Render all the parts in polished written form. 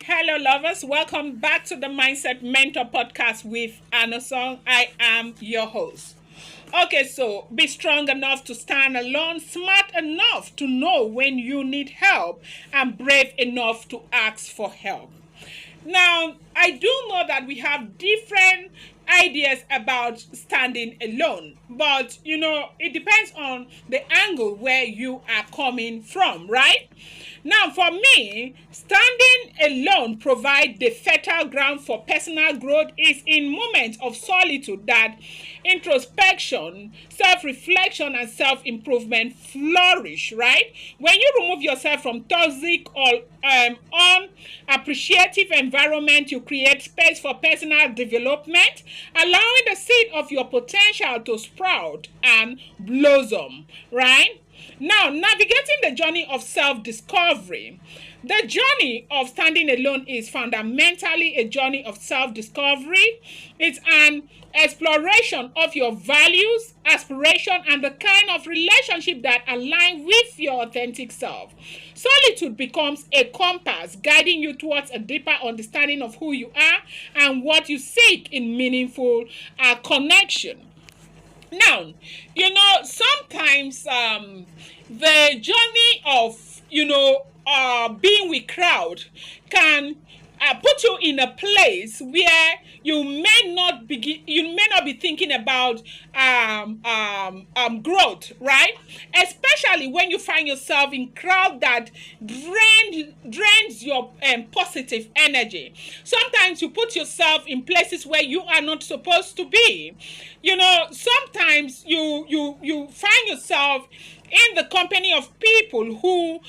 Hello, lovers. Welcome back to the Mindset Mentor podcast with Anosong. I am your host. Okay, so be strong enough to stand alone, smart enough to know when you need help, and brave enough to ask for help. Now, I do know that we have different ideas about standing alone, but it depends on the angle where you are coming from, right? Now, for me, standing alone provides the fertile ground for personal growth. Is in moments of solitude that introspection, self-reflection, and self-improvement flourish, right? When you remove yourself from toxic or unappreciative environment, you create space for personal development, allowing the seed of your potential to sprout and blossom, right? Now, navigating the journey of self-discovery. The journey of standing alone is fundamentally a journey of self-discovery. It's an exploration of your values, aspiration, and the kind of relationship that align with your authentic self. Solitude becomes a compass guiding you towards a deeper understanding of who you are and what you seek in meaningful connection. Now, sometimes the journey of, being with crowd can put you in a place where you may not be thinking about growth, right? Especially when you find yourself in crowd that drains your positive energy. Sometimes you put yourself in places where you are not supposed to be. Sometimes you find yourself in the company of people who,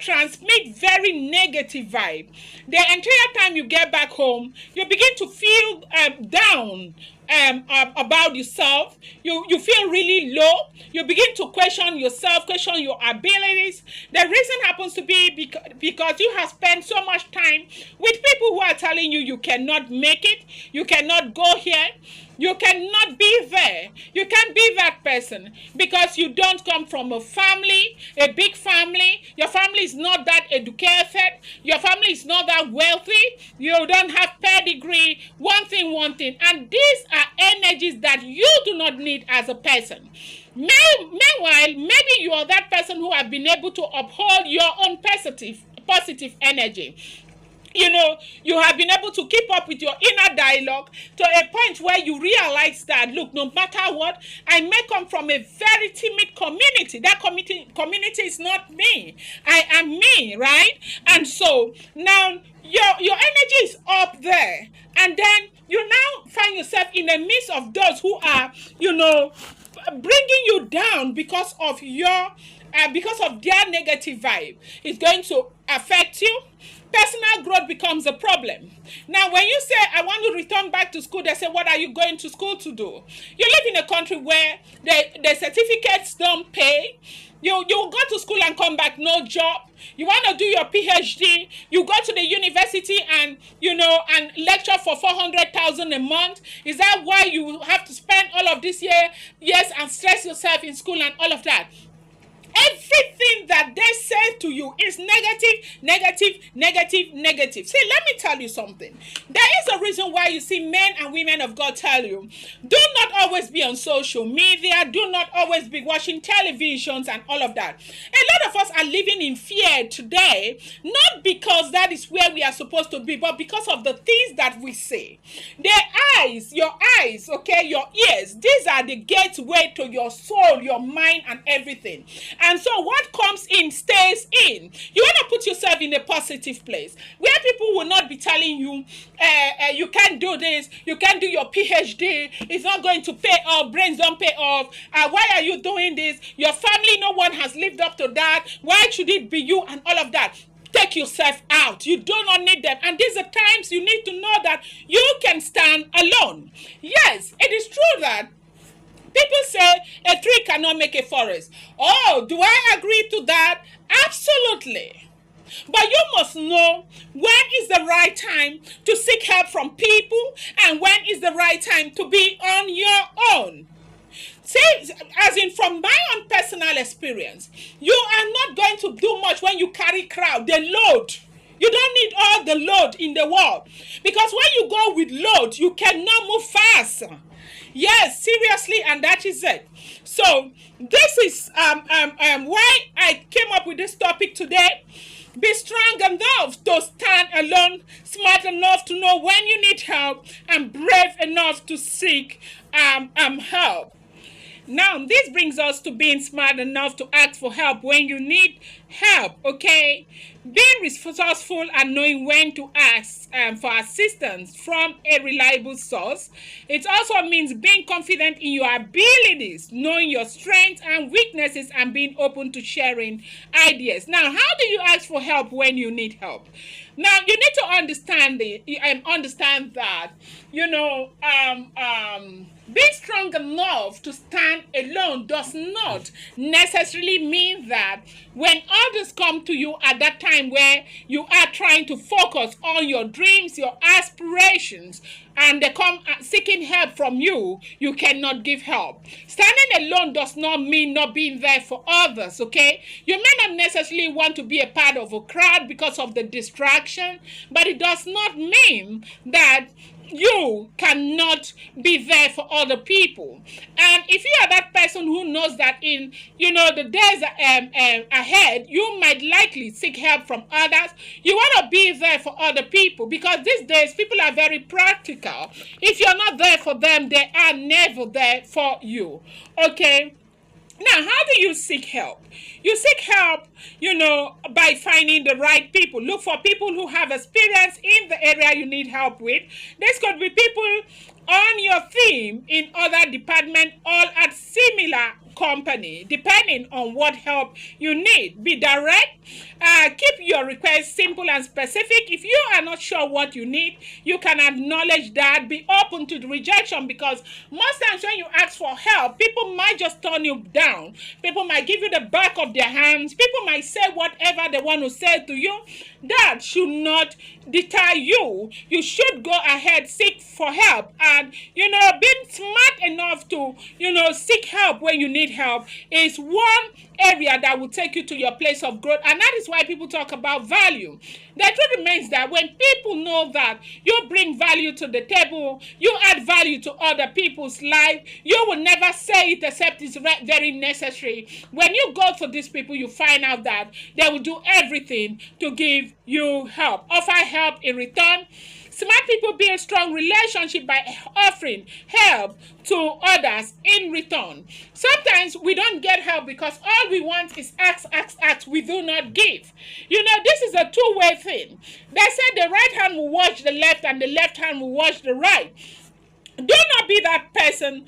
transmit very negative vibe. The entire time you get back home, you begin to feel down about yourself. You feel really low. You begin to question yourself, question your abilities. The reason happens to be because you have spent so much time with people who are telling you you cannot make it, you cannot go here, you cannot be there. You can't be that person because you don't come from a family, a big family. Your family is not that educated. Your family is not that wealthy. You don't have pedigree. One thing. And these are energies that you do not need as a person. Meanwhile, maybe you are that person who have been able to uphold your own positive energy. You have been able to keep up with your inner dialogue to a point where you realize that, look, no matter what, I may come from a very timid community. That community is not me. I am me, right? And so now your energy is up there. And then you now find yourself in the midst of those who are, bringing you down because of their negative vibe. It's going to affect you. Personal growth becomes a problem. Now, when you say, I want to return back to school, they say, what are you going to school to do? You live in a country where the certificates don't pay. You go to school and come back, no job. You want to do your PhD. You go to the university and, and lecture for 400,000 a month. Is that why you have to spend all of this years and stress yourself in school and all of that? Everything that they say to you is negative. See, let me tell you something. There is a reason why you see men and women of God tell you, do not always be on social media, do not always be watching televisions and all of that. A lot of us are living in fear today, not because that is where we are supposed to be, but because of the things that we see. Your eyes, okay, your ears, these are the gateway to your soul, your mind, and everything. And so what comes in stays in. You want to put yourself in a positive place where people will not be telling you, you can't do this, you can't do your PhD, it's not going to pay off, brains don't pay off, why are you doing this? Your family, no one has lived up to that, why should it be you, and all of that. Take yourself out. You do not need them. And these are times you need to know that you can stand alone. Yes, it is true that people say a tree cannot make a forest. Oh, do I agree to that? Absolutely. But you must know when is the right time to seek help from people and when is the right time to be on your own. See, as in from my own personal experience, you are not going to do much when you carry crowd, the load. You don't need all the load in the world. Because when you go with load, you cannot move fast. Yes, seriously, and that is it. So this is why I came up with this topic today. Be strong enough to stand alone, smart enough to know when you need help, and brave enough to seek help. Now, this brings us to being smart enough to ask for help when you need help, okay? Being resourceful and knowing when to ask for assistance from a reliable source. It also means being confident in your abilities, knowing your strengths and weaknesses, and being open to sharing ideas. Now, how do you ask for help when you need help? Now, you need to understand that, being strong enough to stand alone does not necessarily mean that when others come to you at that time where you are trying to focus on your dreams, your aspirations, and they come seeking help from you, you cannot give help. Standing alone does not mean not being there for others, okay? You may not necessarily want to be a part of a crowd because of the distraction, but it does not mean that you cannot be there for other people. And if you are that person who knows that in the days ahead, you might likely seek help from others, you want to be there for other people, because these days people are very practical. If you're not there for them, they are never there for you, okay? Now, how do you seek help? You seek help, by finding the right people. Look for people who have experience in the area you need help with. This could be people on your team in other departments, all at similar company, depending on what help you need. Be direct. Keep your request simple and specific. If you are not sure what you need, you can acknowledge that. Be open to the rejection, because most times when you ask for help, people might just turn you down. People might give you the back of their hands. People might say whatever they want to say to you. That should not deter you. You should go ahead, seek for help, and being smart enough to seek help when you need help is one area that will take you to your place of growth. And that is why people talk about value. The truth remains that when people know that you bring value to the table, you add value to other people's life, you will never say it except it's very necessary. When you go to these people, you find out that they will do everything to give you help, offer help in return. Smart people build strong relationship by offering help to others in return. Sometimes we don't get help because all we want is ask. We do not give. This is a two-way thing. They say the right hand will watch the left and the left hand will watch the right. Do not be that person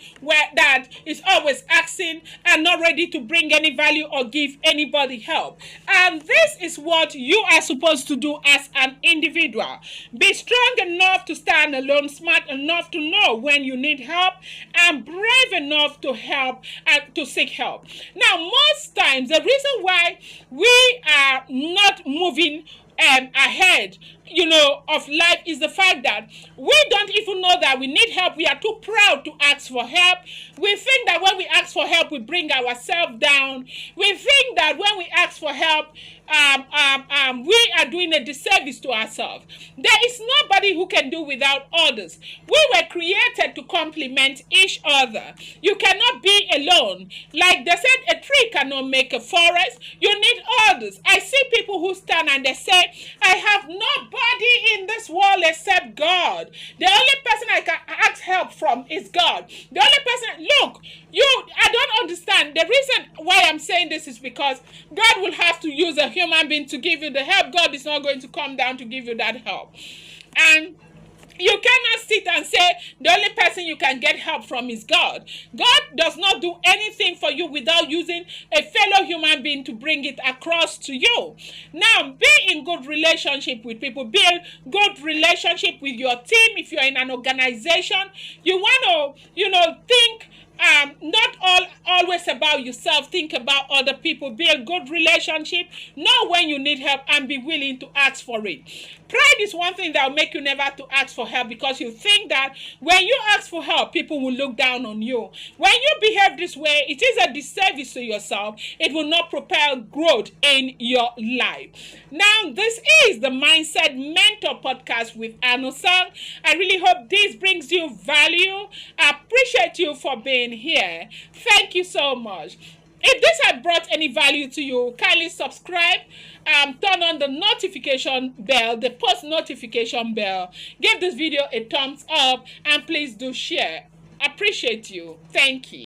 that is always asking and not ready to bring any value or give anybody help. And this is what you are supposed to do as an individual. Be strong enough to stand alone, smart enough to know when you need help, and brave enough to help and to seek help. Now, most times, the reason why we are not moving ahead of life is the fact that we don't even know that we need help. We are too proud to ask for help. We think that when we ask for help, we bring ourselves down. We think that when we ask for help, we are doing a disservice to ourselves. There is nobody who can do without others. We were created to complement each other. You cannot be alone. Like they said, a tree cannot make a forest. You need others. I see people who stand and they say, I have nobody in this world except God. The only person I can ask help from is God. The only person, look, I don't understand. The reason why I'm saying this is because God will have to use a human being to give you the help. God is not going to come down to give you that help. And you cannot sit and say the only person you can get help from is God. God does not do anything for you without using a fellow human being to bring it across to you. Now, be in good relationship with people. Build good relationship with your team. If you're in an organization, you want to, think Not always about yourself. Think about other people. Build good relationship. Know when you need help and be willing to ask for it. Pride is one thing that will make you never to ask for help, because you think that when you ask for help, people will look down on you. When you behave this way, it is a disservice to yourself. It will not propel growth in your life. Now, this is the Mindset Mentor podcast with Anosong. I really hope this brings you value. I appreciate you for being here. Thank you so much. If this had brought any value to you, kindly subscribe, turn on the notification bell, the post notification bell. Give this video a thumbs up, and please do share. Appreciate you. Thank you.